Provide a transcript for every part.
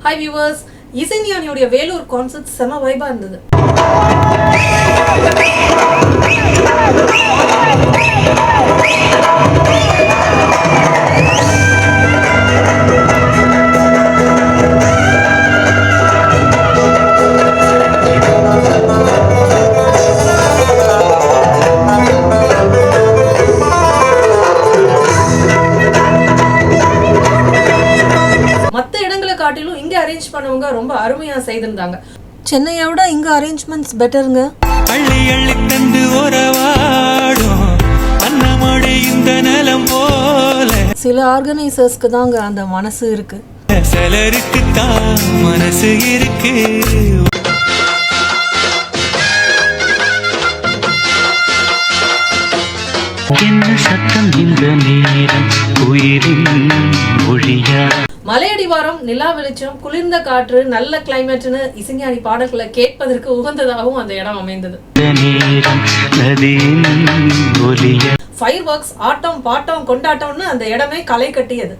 Hi viewers, இசைஞானியோட Vellore concert செம வைபா இருந்தது. காட்டிலும் இங்க அரேஞ்ச் பண்ணவங்க ரொம்ப அருமையா செய்திருந்தாங்க. சென்னையை விட இங்க அரேஞ்ச்மெண்ட்ஸ் பெட்டருங்க. அள்ளி அள்ளி தந்து உறவாடும் அன்னமொழி இந்த நிலம் போல சில ஆர்கனைசர்ஸ்க்கு தாங்க அந்த மனசு இருக்கு, சிலருக்கு தான் மனசு இருக்கு. என்ன சத்தம் இந்த நேரம் உயிரின் மொழியா. மலையடிவாரம், நிலா வெளிச்சம், குளிர்ந்த காற்று, நல்ல கிளைமேட்னு இசைஞானி பாடல்களை கேட்பதற்கு உகந்ததாகவும் அந்த இடம் அமைந்தது. ஃபயர் ஒர்க்ஸ், ஆட்டம் பாட்டம் கொண்டாட்டம்னு அந்த இடமே களை கட்டியது.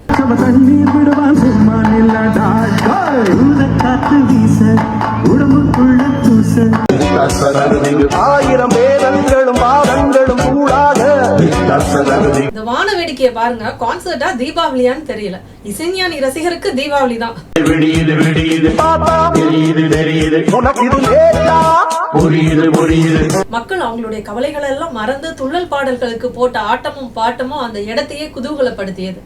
ஆயிரம் வேதங்களும் பாதங்களும் கூடாத இந்த வான வேடிக்கையை பாருங்க. கான்சர்ட்டா தீபாவளியான்னு தெரியல, இசைஞானி ரசிகருக்கு தீபாவளி தான். மக்கள் அவங்களுடைய கவலைகள் எல்லாம் மறந்து துள்ளல் பாடல்களுக்கு போட்ட ஆட்டமும் பாட்டமும் அந்த இடத்தையே குதூகலப்படுத்தியது.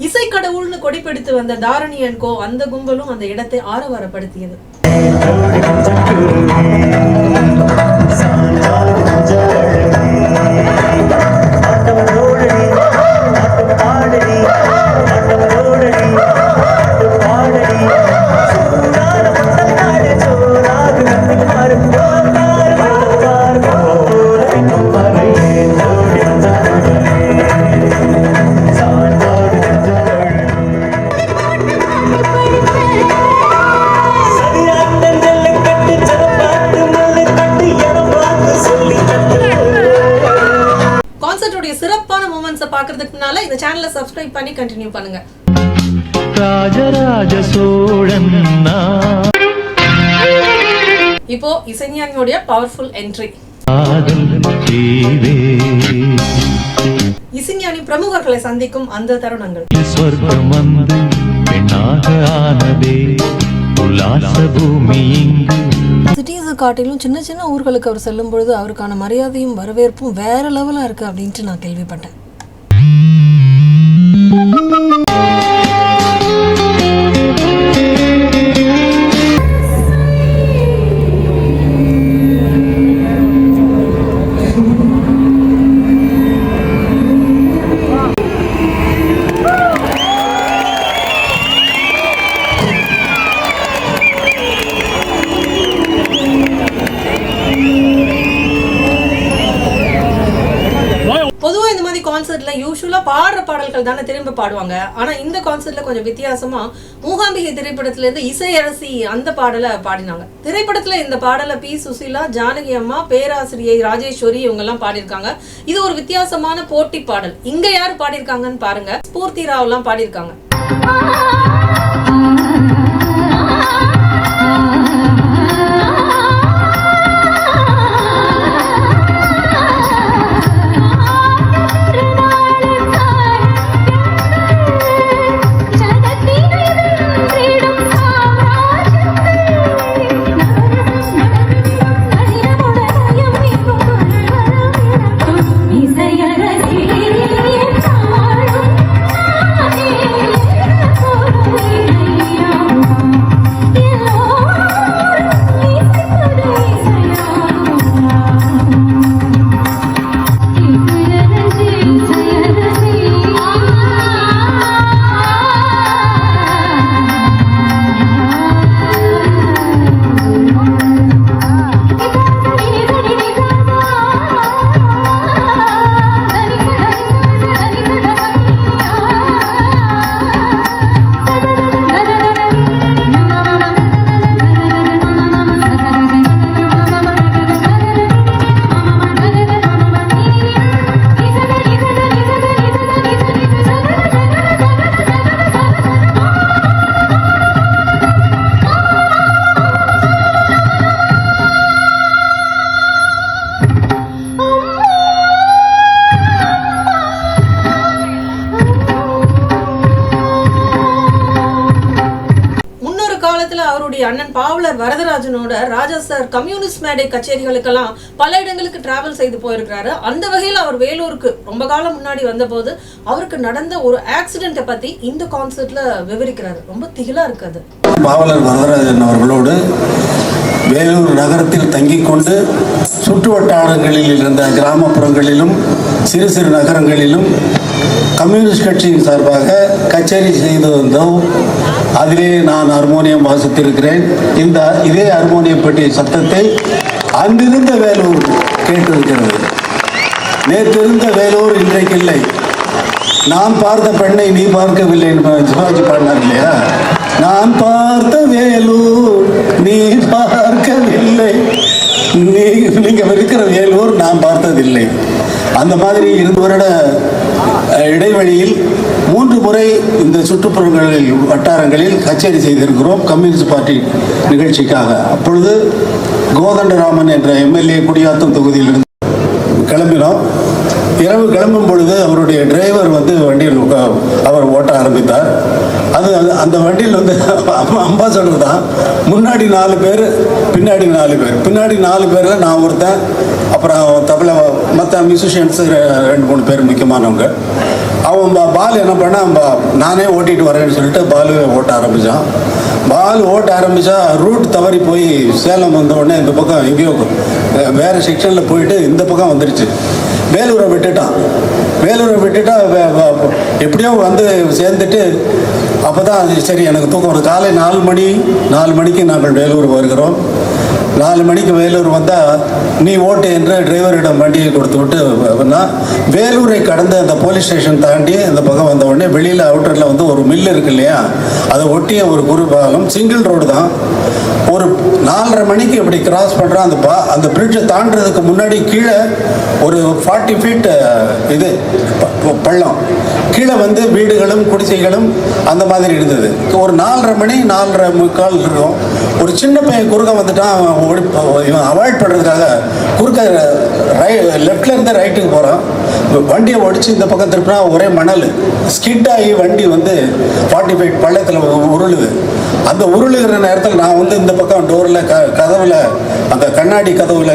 இசைக்கடவுள்னு கொடிப்பிடித்து வந்த தாரணி அண்ட் கோ அந்த கும்பலும் அந்த இடத்தை ஆரவாரப்படுத்தியது. சிறப்பான மூமெண்ட்ஸை பார்க்கிறதுக்கு முன்னால இந்த சேனலை சப்ஸ்கிரைப் பண்ணி கண்டினியூ பண்ணுங்க. ராஜராஜ சோழன் இப்போ இசைஞானியோட பவர்ஃபுல் என்ட்ரி. இசைஞானி பிரமுகர்களை சந்திக்கும் அந்த தருணங்கள். சொர்க்கம் வந்து பெண்ணாக ஆனதே உல்லாச பூமி இங்கு. சிட்டிஸை காட்டிலும் சின்ன சின்ன ஊர்களுக்கு அவர் செல்லும் பொழுது அவருக்கான மரியாதையும் வரவேற்பும் வேற லெவலா இருக்கு அப்படின்ட்டு நான் கேள்விப்பட்டேன். கான்சர்ட்ல யூசுவலா பாடுற பாடல்கள் தானே திரும்ப பாடுவாங்க. ஆனா இந்த கான்சர்ட்ல கொஞ்சம் வித்தியாசமா மூகாம்பிகை திரைப்படத்துல இருந்து இசையரசி அந்த பாடலை பாடினாங்க. திரைப்படத்துல இந்த பாடலை பி சுசீலா, ஜானகி அம்மா, பேராசிரியை ராஜேஸ்வரி இவங்க எல்லாம் பாடியிருக்காங்க. இது ஒரு வித்தியாசமான போட்டி பாடல். இங்க யாரு பாடியிருக்காங்கன்னு பாருங்க. ஸ்பூர்த்தி ராவ் எல்லாம் பாடியிருக்காங்க. பாவலர் வரதராஜனோட ராஜா சார் கம்யூனிஸ்ட் மேடை கச்சேரிகளுக்கெல்லாம் பல இடங்களுக்கு டிராவல் செய்து போயிருக்கிறாரு. அந்த வகையில் அவர் வேலூருக்கு ரொம்ப காலம் முன்னாடி வந்தபோது அவருக்கு நடந்த ஒரு ஆக்சிடென்ட்டை பத்தி இந்த கான்சர்ட்ல விவரிக்கிறாரு. ரொம்ப திகிலா இருக்காது. பாவலர் வரதராஜன் அவர்களோடு வேலூர் நகரத்தில் தங்கிக் கொண்டு சுற்று வட்டாரங்களில் இருந்த கிராமப்புறங்களிலும் சிறு சிறு நகரங்களிலும் கம்யூனிஸ்ட் கட்சியின் சார்பாக கச்சேரி செய்து வந்தோம். அதிலே நான் ஹார்மோனியம் வாசித்திருக்கிறேன். இதே ஹார்மோனியம் பெட்டிய சத்தத்தை அன்றிருந்த வேலூர் கேட்டிருக்கிறது. நேற்றிருந்த வேலூர் இன்றைக்கு இல்லை. நான் பார்த்த பெண்ணை நீ பார்க்கவில்லை சிவாஜி பாடினார் இல்லையா? நான் பார்த்த வேலூர் நீ பார்க்கவில்லை, நீங்க இருக்கிற வேலூர் நான் பார்த்ததில்லை. அந்த மாதிரி 2 வருட இடைவெளியில் 3 முறை இந்த சுற்றுப்புறங்களில் வட்டாரங்களில் கச்சேரி செய்திருக்கிறோம் கம்யூனிஸ்ட் பார்ட்டி நிகழ்ச்சிக்காக. அப்பொழுது கோதண்டராமன் என்ற எம்எல்ஏ குடியாத்தம் தொகுதியிலிருந்து கிளம்பினோம். இரவு கிளம்பும் பொழுது அவருடைய டிரைவர் வந்து வண்டியில் அவர் ஓட்ட ஆரம்பித்தார். அந்த வண்டியில் வந்து அம்பாசடர் தான். முன்னாடி 4 பேர், பின்னாடி 4 பேர். பின்னாடி 4 பேரில் நான் ஒருத்தன், அப்புறம் தபலை மற்ற மியூசிஷியன்ஸ் 2-3 பேர் முக்கியமானவங்க. அவன் பால் என்ன பண்ணால் நானே ஓட்டிகிட்டு வரேன்னு சொல்லிட்டு பாலுவே ஓட்ட ஆரம்பித்தான். பால் ஓட்ட ஆரம்பித்தா ரூட் தவறி போய் சேலம் வந்த உடனே இந்த பக்கம் எங்கேயோ வேறு செக்ஷனில் போயிட்டு இந்த பக்கம் வந்துடுச்சு. வேலூரை விட்டுட்டான். வேலூரை விட்டுட்டா எப்படியோ வந்து சேர்ந்துட்டு அப்போ தான் சரி எனக்கு தூக்கம் வரும். காலை 4 மணிக்கு நாங்கள் வேலூர் வருகிறோம். 4 மணிக்கு வேலூர் வந்தால் நீ ஓட்டு என்று டிரைவரிடம் வண்டியை கொடுத்து விட்டு வேலூரை கடந்து அந்த போலீஸ் ஸ்டேஷன் தாண்டி அந்த பக்கம் வந்த உடனே வெளியில் அவுட்டரில் வந்து ஒரு மில் இருக்கு இல்லையா, அதை ஒட்டிய ஒரு குறுபாலம் சிங்கிள் ரோடு தான். ஒரு 4:30 மணிக்கு இப்படி கிராஸ் பண்ணுறான். அந்த பிரிட்ஜை தாண்டுறதுக்கு முன்னாடி கீழே ஒரு 40 ஃபீட் இது பள்ளம். கீழே வந்து வீடுகளும் குடிசைகளும் அந்த மாதிரி இருந்தது. ஒரு 4:30 மணி 4:45 இருக்கும். ஒரு சின்ன பையன் குறுக்க வந்துட்டான். இவன் அவாய்ட் பண்ணுறதுக்காக குறுக்க லெஃப்டில் இருந்து ரைட்டுக்கு போகிறான். வண்டியை ஒடிச்சு இந்த பக்கம் திருப்பினா ஒரே மணல். ஸ்கிட் ஆகி வண்டி வந்து 40 ஃபீட் பள்ளத்தில் உருளுது. அந்த உருளுகிற நேரத்தில் நான் வந்து இந்த பக்கம் டோரில் கதவில் அந்த கண்ணாடி கதவுல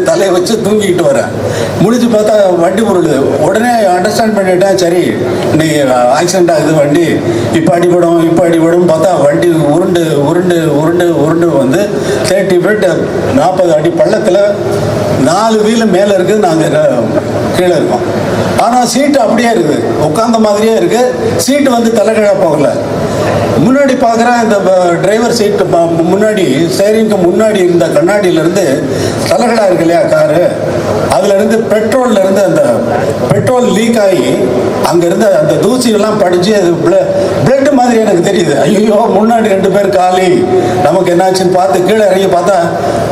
தலையை வச்சு தூங்கிக்கிட்டு வரேன். முடிஞ்சு பார்த்தா வண்டி உருளுது. உடனே அண்டர்ஸ்டாண்ட் பண்ணிட்டேன், சரி இன்னைக்கு ஆக்சிடென்ட் ஆகுது, வண்டி இப்போ அடிபடும் பார்த்தா வண்டி உருண்டு உருண்டு உருண்டு உருண்டு வந்து 30 ஃபீட் 40 அடி பள்ளத்தில் 4 வீலு மேலே இருக்குது, நாங்கள் கீழே இருக்கோம். ஆனால் சீட்டு அப்படியே இருக்குது, உட்காந்த மாதிரியே இருக்குது. சீட்டு வந்து தலைகீழாக போகலை. முன்னாடி பார்க்குறேன் இந்த டிரைவர் சீட்டு முன்னாடி ஸ்டேரிங்க்கு முன்னாடி இருந்த கண்ணாடியிலேருந்து தலைகளாக இருக்கு இல்லையா காரு, அதுலேருந்து பெட்ரோல்லேருந்து அந்த பெட்ரோல் லீக் ஆகி அங்கேருந்து அந்த தூசியெல்லாம் படித்து அது பிளட் மாதிரி எனக்கு தெரியுது. ஐயோ முன்னாடி 2 பேர் காலி, நமக்கு என்னாச்சுன்னு பார்த்து கீழே இறங்கி பார்த்தா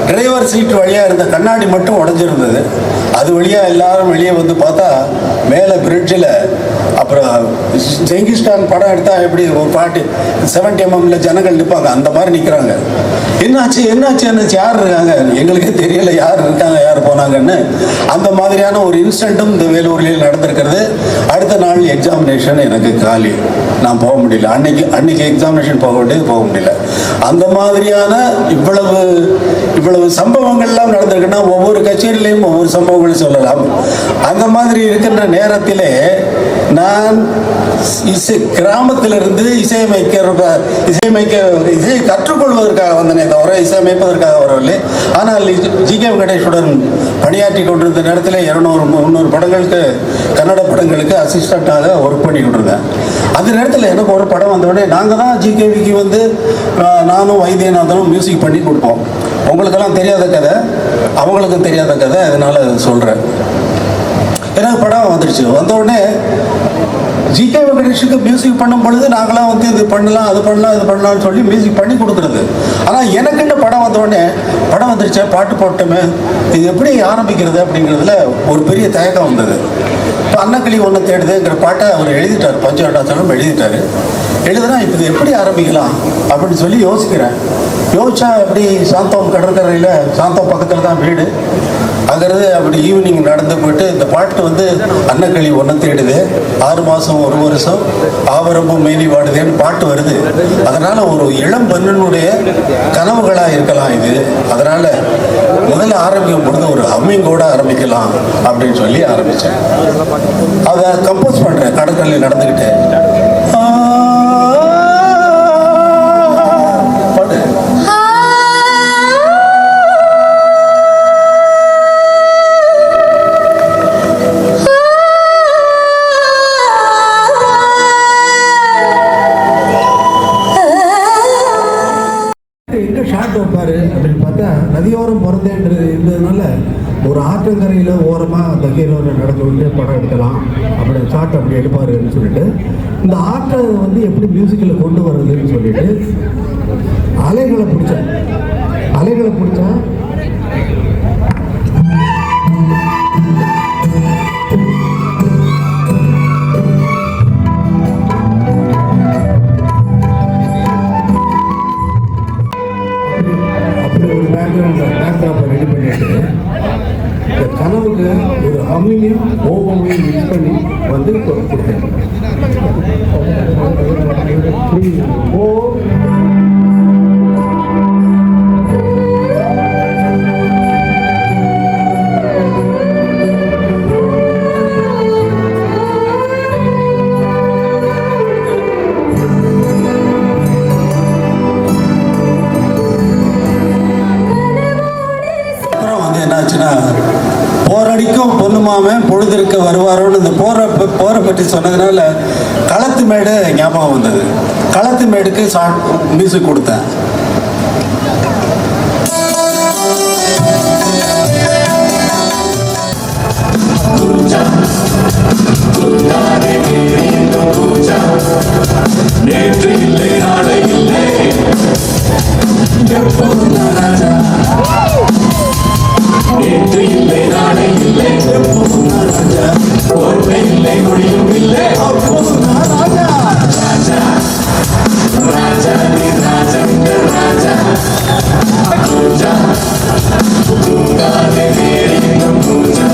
டிரைவர் சீட்டு வழியாக இருந்த கண்ணாடி மட்டும் உடஞ்சிருந்தது. அது வழியாக எல்லாரும் வெளியே வந்து பார்த்தா மேலே பிரிட்ஜில் அப்புறம் ஜெங்கிஸ்டான் படம் எடுத்தால் எப்படி ஒரு 70 mm ஜனங்கள் நிற்பாங்க, அந்த மாதிரி நிற்கிறாங்க. என்னாச்சு யார் இருக்காங்க எங்களுக்கே தெரியல, யார் இருக்காங்க யார் போனாங்கன்னு. அந்த மாதிரியான ஒரு இன்சிடென்ட்டும் இந்த வேலூரில் நடந்திருக்கிறது. அடுத்த நாள் எக்ஸாமினேஷன் எனக்கு காலி, நான் போக முடியல. அன்னைக்கு எக்ஸாமினேஷன் போக முடியல. அந்த மாதிரியான இவ்வளவு சம்பவங்கள்லாம் நடந்திருக்குன்னா ஒவ்வொரு கச்சேரியிலையும் ஒவ்வொரு சம்பவங்களும் சொல்லலாம். அந்த மாதிரி இருக்கின்ற நேரத்திலே நான் கிராமத்திலிருந்து இசையை கற்றுக்கொள்வதற்காக வந்தனே தவிர இசையமைப்பதற்காக வரவில்லை. ஆனால் ஜி.கே. வெங்கடேஷுடன் பணியாற்றி கொண்டிருந்த நேரத்தில் 200-300 படங்களுக்கு, கன்னட படங்களுக்கு அசிஸ்டண்ட்டாக ஒர்க் பண்ணி கொண்டிருந்தேன். அந்த நேரத்தில் எனக்கு ஒரு படம் வந்தவுடனே நாங்கள் தான் ஜி.கே.விக்கு வந்து நானும் வைத்தியநாதனும் மியூசிக் பண்ணி கொடுப்போம். உங்களுக்கெல்லாம் தெரியாத கதை, அவங்களுக்கும் தெரியாத கதை, அதனால் சொல்கிறேன். எனக்கு படம் வந்துடுச்சு. வந்தவுடனே ஜி.கே. வெங்கடேஷுக்கு மியூசிக் பண்ணும் பொழுது நாங்களாம் வந்து இது பண்ணலாம் அது பண்ணலாம்னு சொல்லி மியூசிக் பண்ணி கொடுக்குறது. ஆனால் எனக்குன்னு படம் வந்தவுடனே படம் வந்துடுச்சே, பாட்டு போட்டோமே, இது எப்படி ஆரம்பிக்கிறது அப்படிங்கிறதுல ஒரு பெரிய தயக்கம் வந்தது. இப்போ அன்னக்கிளி ஒன்று தேடுதுங்கிற பாட்டை அவர் எழுதிட்டார், பஞ்சவட்டாச்சலம் எழுதிட்டார். எழுதுனா இப்போ இது எப்படி ஆரம்பிக்கலாம் அப்படின்னு சொல்லி யோசிக்கிறேன். யோசிச்சா எப்படி சாந்தோம் கடற்கரையில், சாந்தோம் பக்கத்தில் தான் வீடு, அங்கிறது அப்படி ஈவினிங் நடந்து போயிட்டு இந்த பாட்டு வந்து அன்னக்கிளி ஒன்றை தேடுது, 6 மாதம் 1 வருஷம் ஆவரம்பும் மேனி வாடுதேன்னு பாட்டு வருது. அதனால் ஒரு இளம் பெண்ணினுடைய கனவுகளாக இருக்கலாம் இது. அதனால் முதல்ல ஆரம்பிக்கும் பொழுது ஒரு ஹம்மிங்கோட ஆரம்பிக்கலாம் அப்படின்னு சொல்லி ஆரம்பித்தேன். அதை கம்போஸ் பண்ணுறேன் கடற்கரையில் நடந்துக்கிட்டு. பாட்டு எங்கே ஷாட் வைப்பார் அப்படின்னு பார்த்தா நதியோரம் பிறந்தேன்றது இருந்ததுனால ஒரு ஆற்றங்கரையில் ஓரமாக அந்த ஹீரோவை நடந்து விட்டு படம் எடுக்கலாம் அப்படி ஷாட் அப்படி எடுப்பாருன்னு சொல்லிட்டு இந்த ஆற்றை வந்து எப்படி மியூசிக்கில் கொண்டு வர்றதுன்னு சொல்லிட்டு அலைகளை பிடிச்சா பேக்ராப்பை ரெடி பண்ணிட்டு இந்த கனவுக்கு ஒரு ஹம்மிங்கையும் ஓவமையும் மிக்ஸ் பண்ணி வந்து கொடுத்தேன். போரடிக்கும் பொண்ணுமாமன் பொழுதிருக்க வருவாரோன்னு இந்த போரை பற்றி சொன்னதுனால களத்து மேடு ஞாபகம் வந்தது. களத்து மேடுக்கு மியூசிக் கொடுத்தேன். நேற்று இல்லை நாளை இல்லை நேற்று இல்லை நாளை இல்லை பொறுமை இல்லை மொழியும் இல்லை ராஜா ராஜா நீ ராஜங்கள் ராஜா பூஜா தூங்காதே நேரிடும் பூஜா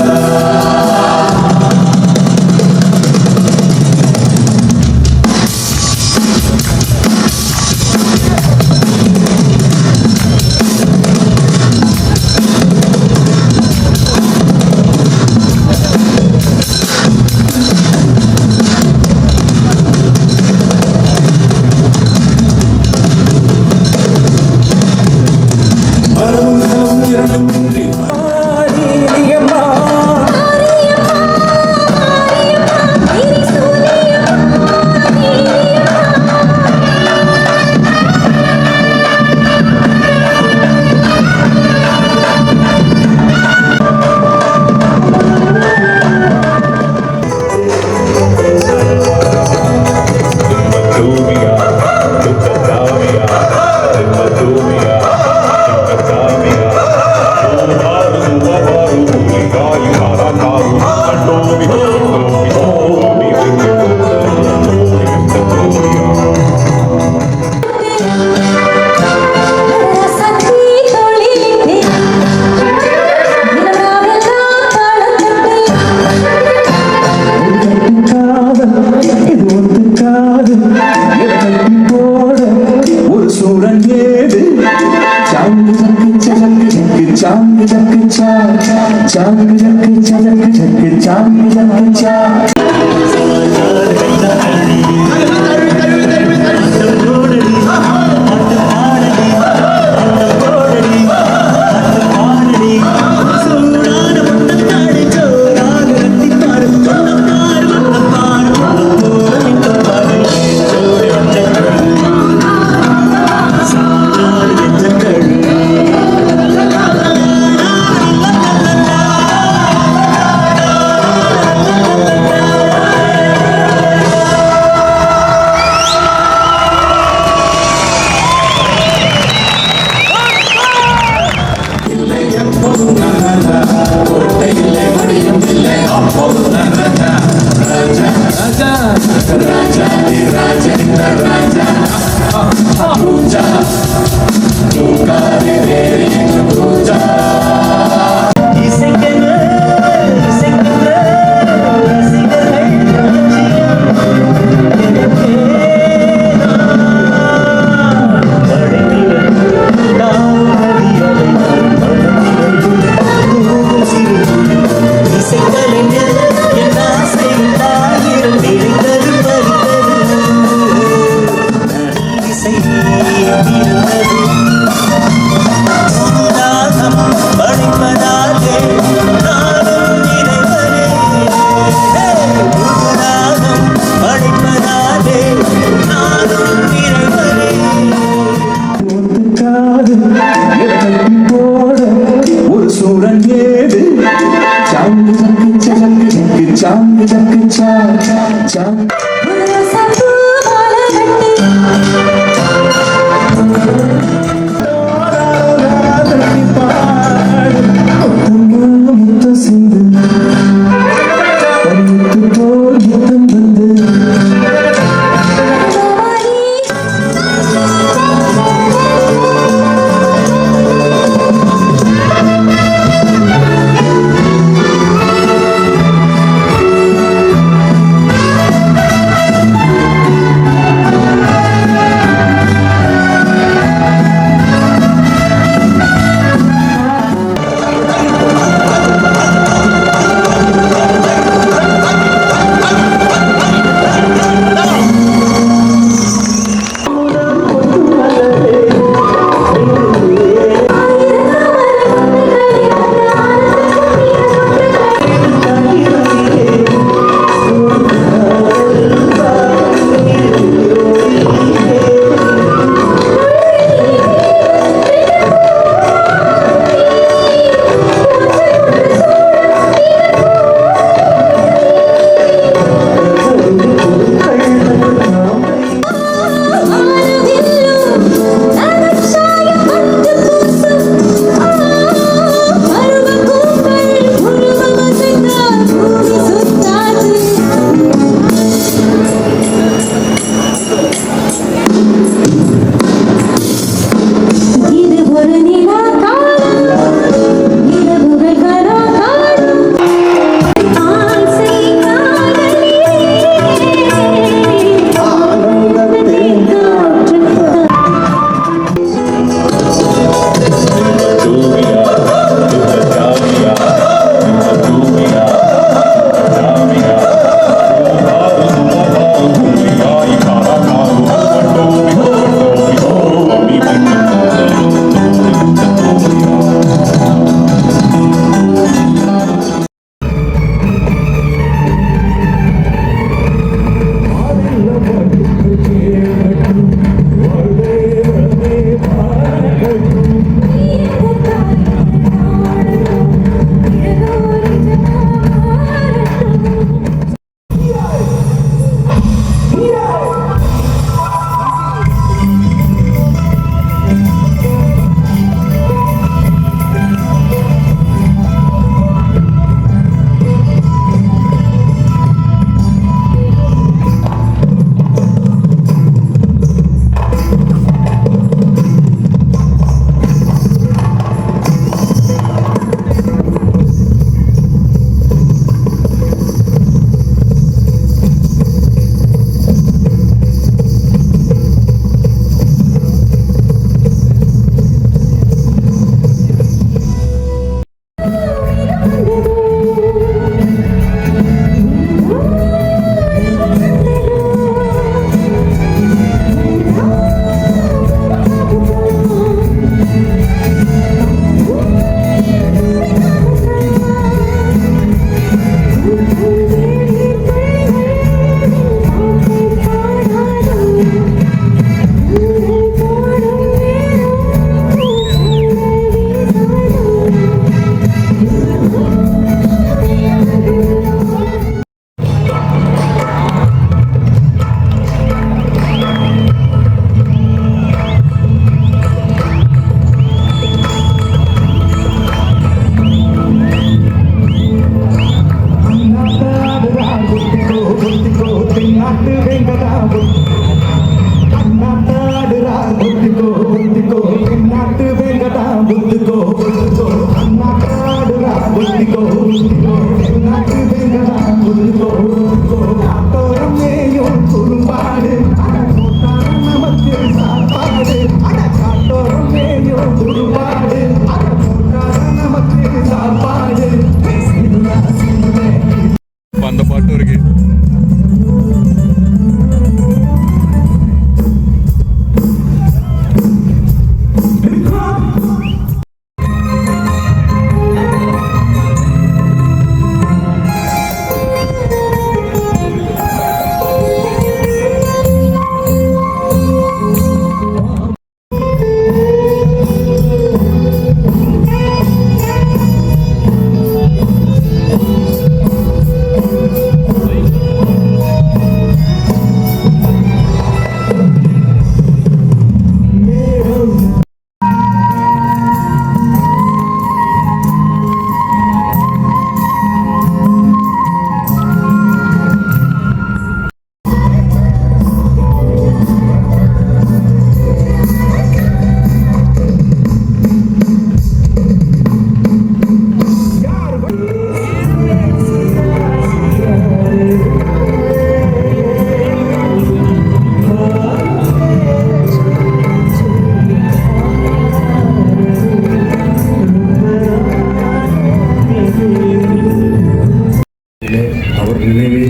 நாளிலே அவர் நினைவை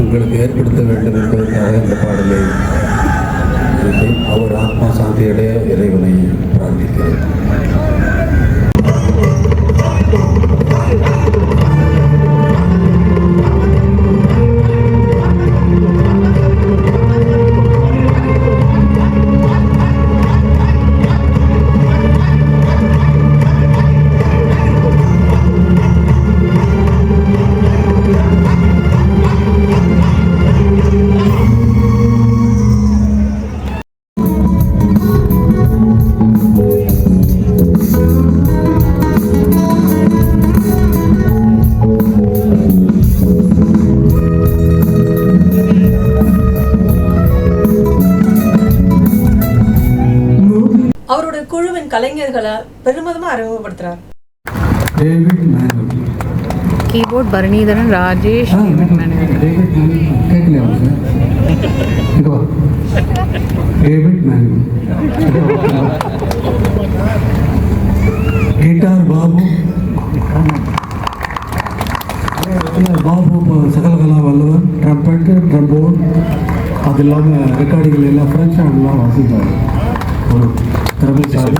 உங்களுக்கு ஏற்படுத்த வேண்டும் என்பதற்காக இந்த பாடலை அவர் ஆத்மா சாந்தியடைய இறைவனை பிரார்த்திக்கிறேன். அவரோட குழுவின் கலைஞர்களை பெருமிதமா அறிமுகப்படுத்துறார். David Manuel keyboard Bharanidharan, Rajesh, David Manuel. கேட்கலையா sir? David Manuel. Guitar Babu சகலகலா வல்லவர். ட்ரம்பெட்டு, ட்ரம்போன், அது இல்லாமல் ரெக்கார்டிகள் எல்லாம் ஃப்ரெஞ்ச் எல்லாம் வாசிப்பார். ஒரு திறமைசாலி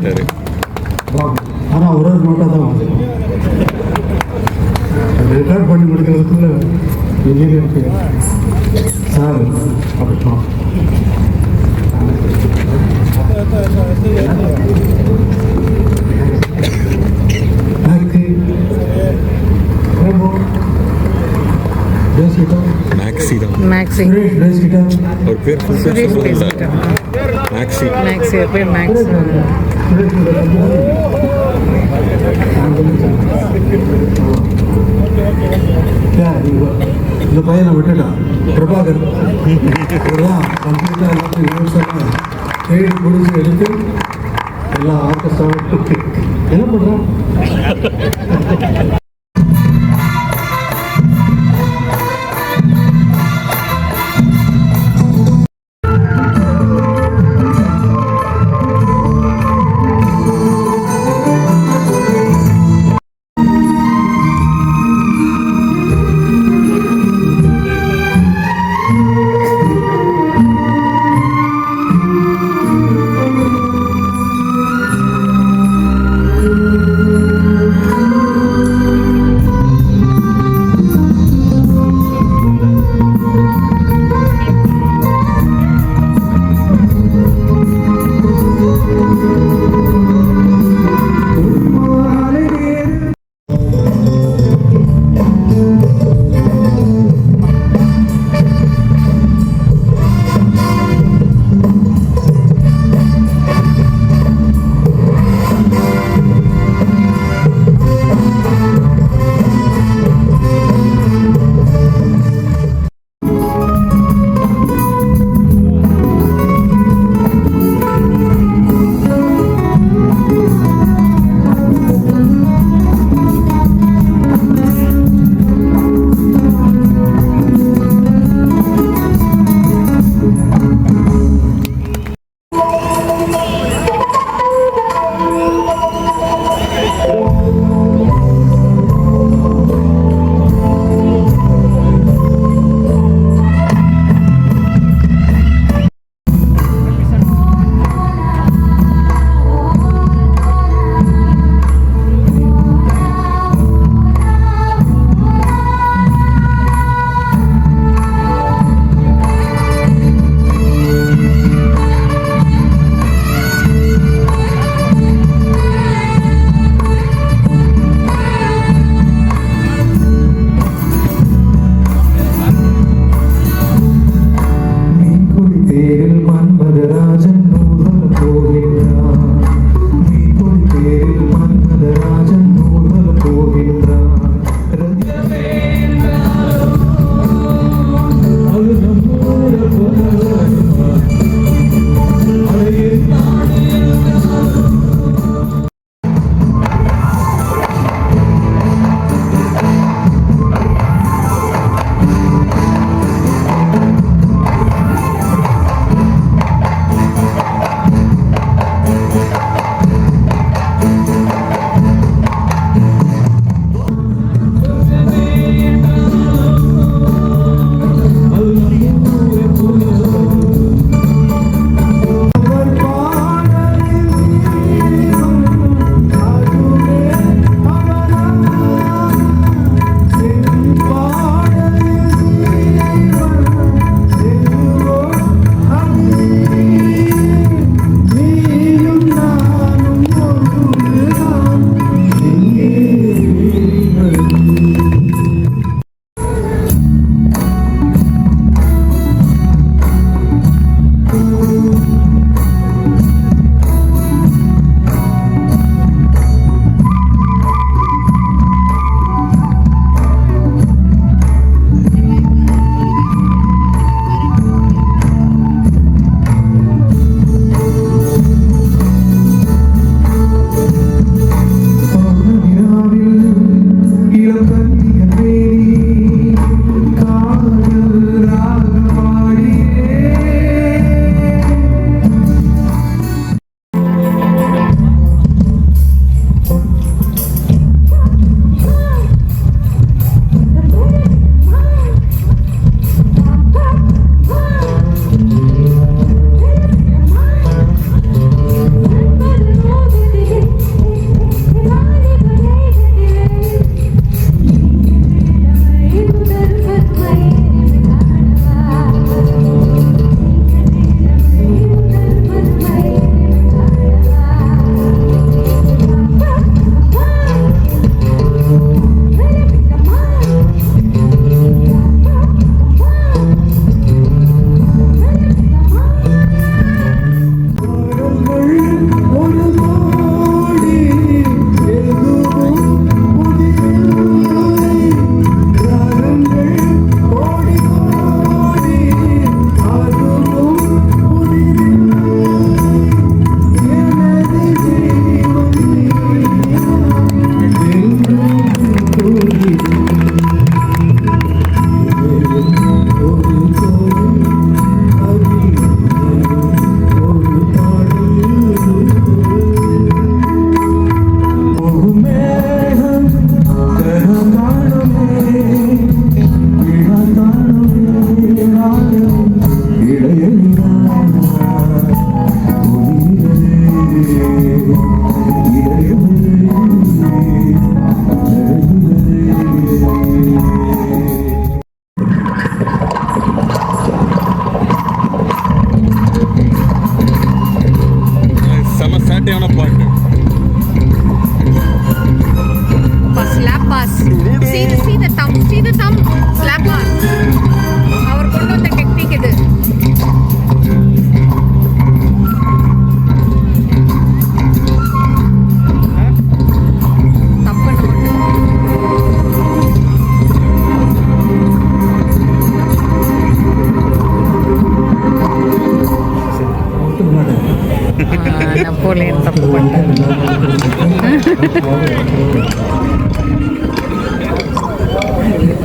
பாபு. ஆனால் ஒரு நோட்டாக தான் வாசிப்போம். ரெக்கார்ட் பண்ணி முடிக்கிறதுக்குள்ள இன்ஜினியர் சார் அப்படிலாம் மேக்ஸி அவர் பேர் சுரேஷ் பேசிட்டார். மேக்ஸி பேர் மேக்ஸ். இந்த பையனை விட்டுட்டான் பிரபாகர். கம்ப்யூட்டர் எல்லாத்தையும் தேடி பிடிச்சி எடுத்து எல்லா ஆர்கெஸ்ட்ராவும் என்ன பண்ணுறான்.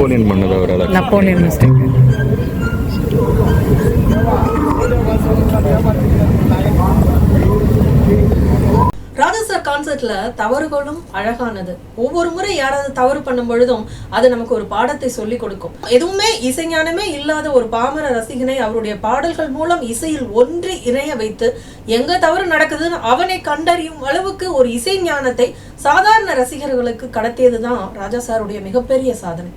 நப்போலியன் பண்ணதை ஒரு நப்போலியன் மிஸ்டேக். ராஜா சார் கான்சர்ட்ல தவறுகளும் அழகானது. ஒவ்வொரு முறை யாராவது தவறு பண்ணும் பொழுதும் அது நமக்கு ஒரு பாடத்தை சொல்லி கொடுக்கும். எதுவுமே இசைஞானமே இல்லாத ஒரு பாமர ரசிகனை அவருடைய பாடல்கள் மூலம் இசையில் ஒன்றி இணைய வைத்து எங்க தவறு நடக்குதுன்னு அவனை கண்டறியும் அளவுக்கு ஒரு இசை ஞானத்தை சாதாரண ரசிகர்களுக்கு கடத்தியதுதான் ராஜா சாருடைய மிகப்பெரிய சாதனை.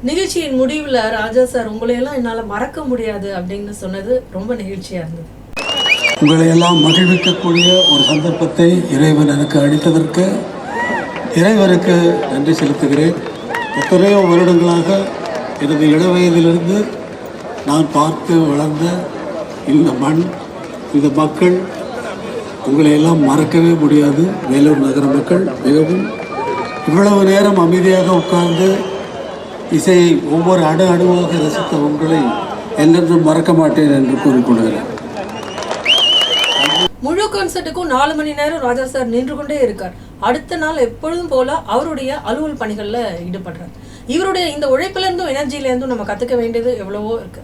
நிகழ்ச்சியின் முடிவுல ராஜா சார் உங்களையெல்லாம் என்னால மறக்க முடியாது அப்படின்னு சொன்னது ரொம்ப நிகழ்ச்சியா இருந்தது. உங்களை எல்லாம் மகிழ்விக்கக்கூடிய ஒரு சந்தர்ப்பத்தை இறைவன் எனக்கு அளித்ததற்கு இறைவனுக்கு நன்றி செலுத்துகிறேன். எத்தனையோ வருடங்களாக எனது இளவயதிலிருந்து நான் பார்த்து வளர்ந்த இந்த மண், இந்த மக்கள், உங்களை எல்லாம் மறக்கவே முடியாது. வேலூர் நகர மக்கள் மிகவும் இவ்வளவு நேரம் அமைதியாக உட்கார்ந்து இசையை ஒவ்வொரு அணுவாக ரசித்த உங்களை என்றென்றும் மறக்க மாட்டேன் என்று கூறிக்கொள்கிறேன். முழு கான்சர்ட்டுக்கும் 4 மணி நேரம் ராஜா சார் நின்று கொண்டே இருக்கார். அடுத்த நாள் எப்பொழுதும் போல அவருடைய அலுவல் பணிகள்ல ஈடுபடுறார். இவருடைய இந்த உழைப்புல இருந்தும் எனர்ஜில இருந்தும் நம்ம கத்துக்க வேண்டியது எவ்வளவோ இருக்கு.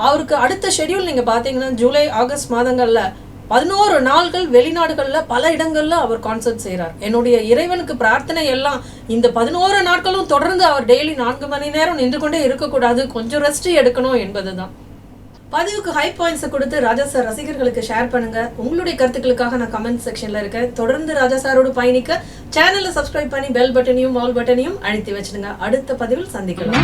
அவருக்கு அடுத்த ஷெட்யூல் நீங்க பாத்தீங்கன்னா ஜூலை ஆகஸ்ட் மாதங்கள்ல 11 நாள்கள் வெளிநாடுகள்ல பல இடங்கள்ல அவர் கான்சர்ட் செய்யறார். என்னுடைய இறைவனுக்கு பிரார்த்தனை எல்லாம் இந்த 11 நாட்களும் தொடர்ந்து அவர் டெய்லி 4 மணி நேரம் நின்று கொண்டே இருக்கக்கூடாது, கொஞ்சம் ரெஸ்ட் எடுக்கணும் என்பதுதான். பதிவுக்கு ஹை பாயிண்ட்ஸை கொடுத்து ராஜா சார் ரசிகர்களுக்கு ஷேர் பண்ணுங்க. உங்களுடைய கருத்துக்களுக்காக நான் கமெண்ட் செக்ஷன்ல இருக்கேன். தொடர்ந்து ராஜா சாரோடு பயணிக்க சேனலை சப்ஸ்கிரைப் பண்ணி பெல் பட்டனையும் ஆல் பட்டனையும் அழுத்தி வச்சிடுங்க. அடுத்த பதிவில் சந்திக்கலாம்.